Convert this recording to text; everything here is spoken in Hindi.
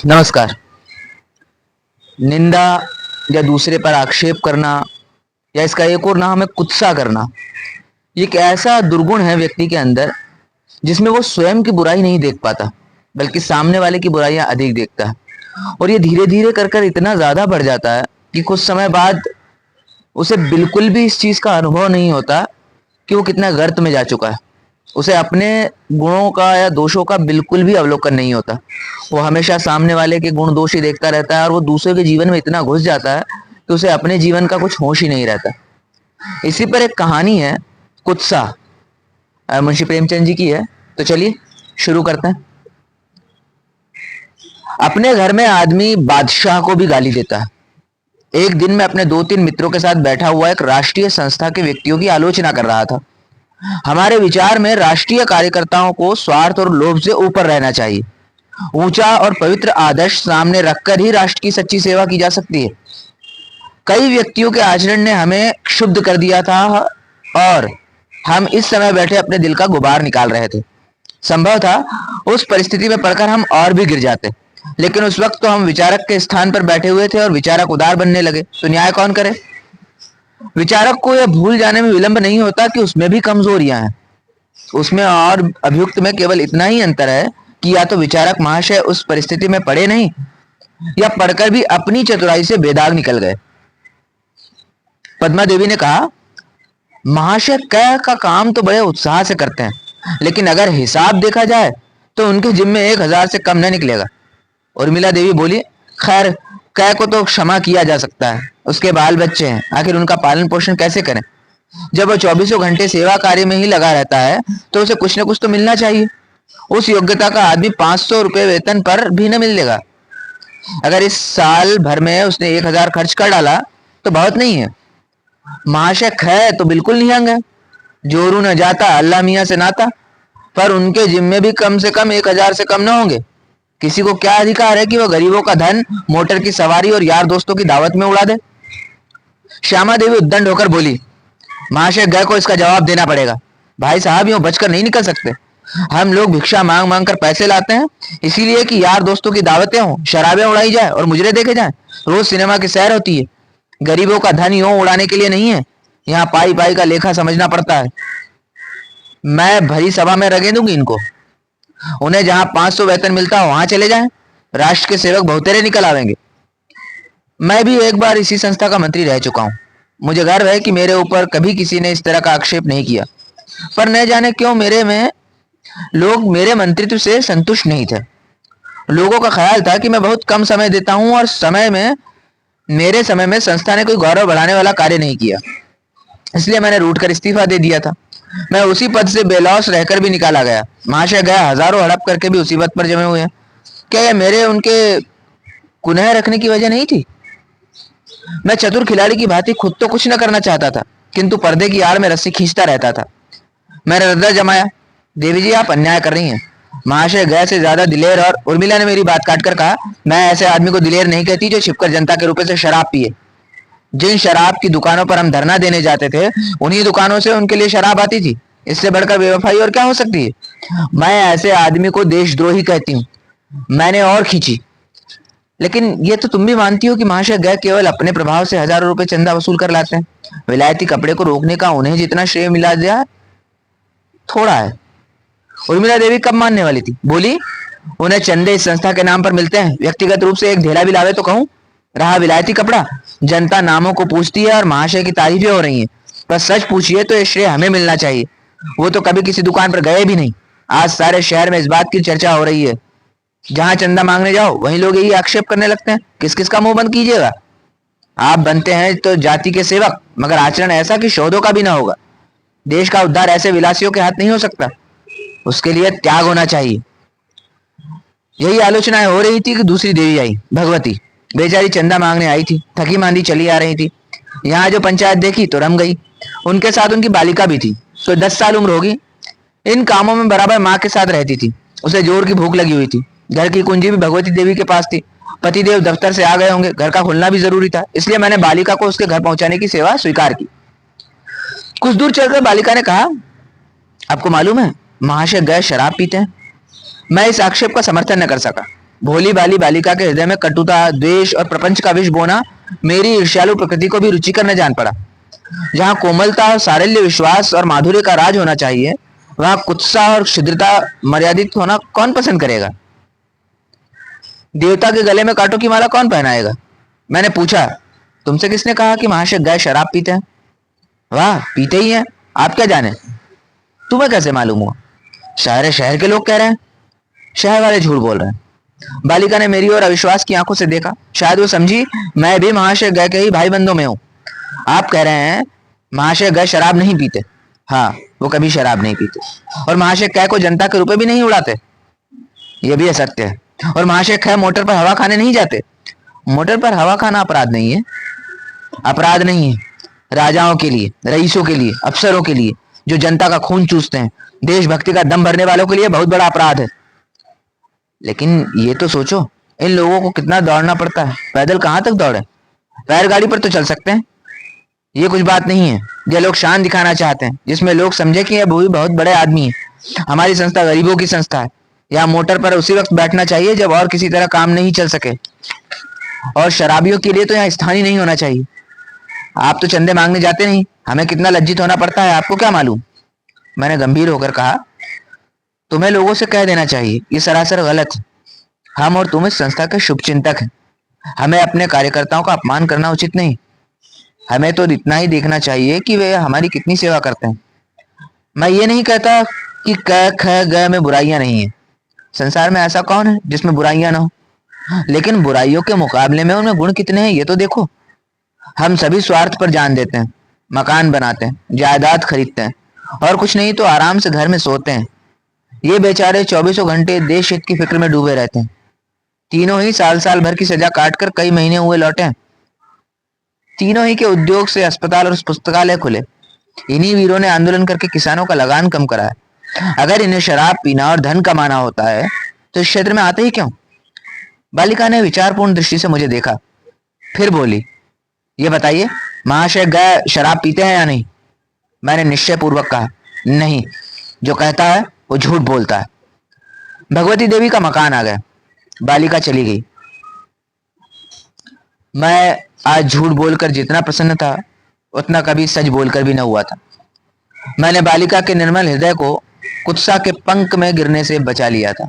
नमस्कार। निंदा या दूसरे पर आक्षेप करना या इसका एक और नाम है कुत्सा करना, ये एक ऐसा दुर्गुण है व्यक्ति के अंदर जिसमें वो स्वयं की बुराई नहीं देख पाता बल्कि सामने वाले की बुराइयां अधिक देखता है। और ये धीरे धीरे कर कर इतना ज्यादा बढ़ जाता है कि कुछ समय बाद उसे बिल्कुल भी इस चीज का अनुभव नहीं होता कि वो कितना गर्त में जा चुका है। उसे अपने गुणों का या दोषों का बिल्कुल भी अवलोकन नहीं होता। वो हमेशा सामने वाले के गुण दोष ही देखता रहता है और वो दूसरे के जीवन में इतना घुस जाता है कि उसे अपने जीवन का कुछ होश ही नहीं रहता। इसी पर एक कहानी है, कुत्सा, मुंशी प्रेमचंद जी की है। तो चलिए शुरू करते हैं। अपने घर में आदमी बादशाह को भी गाली देता है। एक दिन मैं अपने 2-3 मित्रों के साथ बैठा हुआ एक राष्ट्रीय संस्था के व्यक्तियों की आलोचना कर रहा था। हमारे विचार में राष्ट्रीय कार्यकर्ताओं को स्वार्थ और लोभ से ऊपर रहना चाहिए। ऊंचा और पवित्र आदर्श सामने रखकर ही राष्ट्र की सच्ची सेवा की जा सकती है। कई व्यक्तियों के आचरण ने हमें क्षुब्ध कर दिया था और हम इस समय बैठे अपने दिल का गुबार निकाल रहे थे। संभव था उस परिस्थिति में पड़कर हम और भी गिर जाते, लेकिन उस वक्त तो हम विचारक के स्थान पर बैठे हुए थे और विचारक उदार बनने लगे, तो न्याय कौन करे। विचारक को यह भूल जाने में विलंब नहीं होता कि उसमें भी कमजोरियां हैं। उसमें और अभियुक्त में केवल इतना ही अंतर है कि या तो विचारक महाशय उस परिस्थिति में पड़े नहीं या पढ़कर भी अपनी चतुराई से बेदाग निकल गए। पद्मा देवी ने कहा, महाशय कै का काम तो बड़े उत्साह से करते हैं, लेकिन अगर हिसाब देखा जाए तो उनके जिम्मे 1000 से कम न निकलेगा। उर्मिला देवी बोली, खैर कै को तो क्षमा किया जा सकता है, उसके बाल बच्चे हैं, आखिर उनका पालन पोषण कैसे करें। जब वो 24 घंटे सेवा कार्य में ही लगा रहता है तो उसे कुछ न कुछ तो मिलना चाहिए। उस योग्यता का आदमी 500 रुपए वेतन पर भी न मिलेगा। अगर इस साल भर में उसने 1000 खर्च कर डाला तो बहुत नहीं है। महाशय है तो बिल्कुल निहंग है, जोरू न जाता अल्लाह मियाँ से नाता, पर उनके जिम्मे भी कम से कम 1000 से कम न होंगे। किसी को क्या अधिकार है कि वह गरीबों का धन मोटर की सवारी और यार दोस्तों की दावत में उड़ा दे। श्यामा देवी उद्दंड होकर बोली, महाशय गय को इसका जवाब देना पड़ेगा। भाई साहब यूं बचकर नहीं निकल सकते। हम लोग भिक्षा मांग मांग कर पैसे लाते हैं, इसीलिए कि यार दोस्तों की दावतें हों, शराबें उड़ाई जाए और मुजरे देखे जाएं, रोज सिनेमा की सैर होती है। गरीबों का धन यूं उड़ाने के लिए नहीं है, यहाँ पाई पाई का लेखा समझना पड़ता है। मैं भरी सभा में रगे दूंगी इनको। उन्हें जहां 500 वेतन मिलता हो वहां चले जाएं, राष्ट्र के सेवक बहुतेरे निकल आवेंगे। मैं भी एक बार इसी संस्था का मंत्री रह चुका हूं। मुझे गर्व है कि मेरे ऊपर कभी किसी ने इस तरह का आक्षेप नहीं किया, पर न जाने क्यों लोग मेरे मंत्रित्व से संतुष्ट नहीं थे। लोगों का ख्याल था कि मैं बहुत कम समय देता हूं और मेरे समय में संस्था ने कोई गौरव बढ़ाने वाला कार्य नहीं किया, इसलिए मैंने रूठ कर इस्तीफा दे दिया था। मैं उसी पद से बेलौस रहकर भी निकाला गया। महाशय गया हजारों हड़प करके भी उसी पद पर जमे हुए हैं। क्या यह मेरे उनके कुनह रखने की वजह नहीं थी? मैं चतुर खिलाड़ी की भांति खुद तो कुछ न करना चाहता था, किंतु पर्दे की आड़ में रस्सी खींचता रहता था। मैंने रद्दा जमाया, देवी जी आप अन्याय कर रही हैं। महाशय गए से ज्यादा दिलेर। और उर्मिला ने मेरी बात काटकर कहा, मैं ऐसे आदमी को दिलेर नहीं कहती जो छिपकर जनता के रुपए से शराब पिए। जिन शराब की दुकानों पर हम धरना देने जाते थे, उन्हीं दुकानों से उनके लिए शराब आती थी। इससे बढ़कर बेवफाई और क्या हो सकती है। मैं ऐसे आदमी को देशद्रोही कहती हूँ। मैंने और खींची, लेकिन ये तो तुम भी मानती हो कि महाशय गए केवल अपने प्रभाव से हजारों रुपए चंदा वसूल कर लाते हैं। विलायती कपड़े को रोकने का उन्हें जितना श्रेय मिला दिया थोड़ा है। उर्मिला देवी कब मानने वाली थी, बोली, उन्हें चंदे इस संस्था के नाम पर मिलते हैं, व्यक्तिगत रूप से एक ढेला भी लावे तो कहूं। रहा विलायती कपड़ा, जनता नामों को पूछती है और महाशय की तारीफें हो रही हैं, पर सच पूछिए तो ये श्रेय हमें मिलना चाहिए। वो तो कभी किसी दुकान पर गए भी नहीं। आज सारे शहर में इस बात की चर्चा हो रही है। जहां चंदा मांगने जाओ वहीं लोग यही आक्षेप करने लगते हैं। किस किस का मुंह बंद कीजिएगा। आप बनते हैं तो जाति के सेवक, मगर आचरण ऐसा कि शोधों का भी ना होगा। देश का उद्धार ऐसे विलासियों के हाथ नहीं हो सकता, उसके लिए त्याग होना चाहिए। यही आलोचनाएं हो रही थी कि दूसरी देवी आई, भगवती। बेचारी चंदा मांगने आई थी, थकी मांदी चली आ रही थी। यहाँ जो पंचायत देखी तो रम गई। उनके साथ उनकी बालिका भी थी, तो 10 साल उम्र होगी। इन कामों में बराबर माँ के साथ रहती थी। उसे जोर की भूख लगी हुई थी। घर की कुंजी भी भगवती देवी के पास थी। पतिदेव दफ्तर से आ गए होंगे, घर का खुलना भी जरूरी था, इसलिए मैंने बालिका को उसके घर पहुंचाने की सेवा स्वीकार की। कुछ दूर चलकर बालिका ने कहा, आपको मालूम है महाशय गए शराब पीते हैं। मैं इस आक्षेप का समर्थन न कर सका। भोली भाली बालिका के हृदय में कटुता, द्वेष और प्रपंच का विष बोना मेरी ईर्ष्यालु प्रकृति को भी रुचिकर न जान पड़ा। जहाँ कोमलता, सारल्य, विश्वास और माधुर्य का राज होना चाहिए, वहां कुत्सा और क्षुद्रता मर्यादित होना कौन पसंद करेगा? देवता के गले में कांटों की माला कौन पहनाएगा? मैंने पूछा, तुमसे किसने कहा कि महाशय गाय शराब पीते हैं? वाह, पीते ही हैं, आप क्या जाने? तुम्हें कैसे मालूम हुआ? शहर के लोग कह रहे हैं। शहर वाले झूठ बोल रहे हैं। बालिका ने मेरी ओर अविश्वास की आंखों से देखा। शायद वो समझी मैं भी महाशय गय के ही भाई बंधों में हूं। आप कह रहे हैं महाशय गय शराब नहीं पीते? हाँ, वो कभी शराब नहीं पीते। और महाशय कै को जनता के रुपए भी नहीं उड़ाते? ये भी असत्य है। और महाशय कै मोटर पर हवा खाने नहीं जाते? मोटर पर हवा खाना अपराध नहीं है। अपराध नहीं है राजाओं के लिए, रईसों के लिए, अफसरों के लिए, जो जनता का खून चूसते हैं, देशभक्ति का दम भरने वालों के लिए बहुत बड़ा अपराध है। लेकिन ये तो सोचो, इन लोगों को कितना दौड़ना पड़ता है। पैदल कहां तक दौड़े? बैलगाड़ी पर तो चल सकते हैं। ये कुछ बात नहीं है। ये लोग शान दिखाना चाहते हैं, जिसमें लोग समझे कि ये भी बहुत बड़े आदमी है। हमारी संस्था गरीबों की संस्था है। यहाँ मोटर पर उसी वक्त बैठना चाहिए जब और किसी तरह काम नहीं चल सके। और शराबियों के लिए तो यहाँ स्थान ही नहीं होना चाहिए। आप तो चंदे मांगने जाते नहीं, हमें कितना लज्जित होना पड़ता है आपको क्या मालूम? मैंने गंभीर होकर कहा, तुम्हें लोगों से कह देना चाहिए, ये सरासर गलत है। हम और तुम इस संस्था के शुभचिंतक हैं। हमें अपने कार्यकर्ताओं का अपमान करना उचित नहीं। हमें तो इतना ही देखना चाहिए कि वे हमारी कितनी सेवा करते हैं। मैं ये नहीं कहता कि क ख ग में बुराइयां नहीं है। संसार में ऐसा कौन है जिसमें बुराइयां ना हो? लेकिन बुराइयों के मुकाबले में उनमें गुण कितने हैं ये तो देखो। हम सभी स्वार्थ पर जान देते हैं, मकान बनाते हैं, जायदाद खरीदते हैं, और कुछ नहीं तो आराम से घर में सोते हैं। ये बेचारे 24 घंटे देश हित की फिक्र में डूबे रहते हैं। तीनों ही साल भर की सजा काटकर कई महीने हुए लौटे हैं। तीनों ही के उद्योग से अस्पताल और पुस्तकालय खुले। इन्हीं वीरों ने आंदोलन करके किसानों का लगान कम करा है। अगर इन्हें शराब पीना और धन कमाना होता है तो इस क्षेत्र में आते ही क्यों? बालिका ने विचारपूर्ण दृष्टि से मुझे देखा, फिर बोली, ये बताइए महाशय गाय शराब पीते हैं या नहीं? मैंने निश्चय पूर्वक कहा, नहीं, जो कहता है वो झूठ बोलता है। भगवती देवी का मकान आ गया। बालिका चली गई। मैं आज झूठ बोलकर जितना प्रसन्न था उतना कभी सच बोलकर भी न हुआ था। मैंने बालिका के निर्मल हृदय को कुत्सा के पंख में गिरने से बचा लिया था।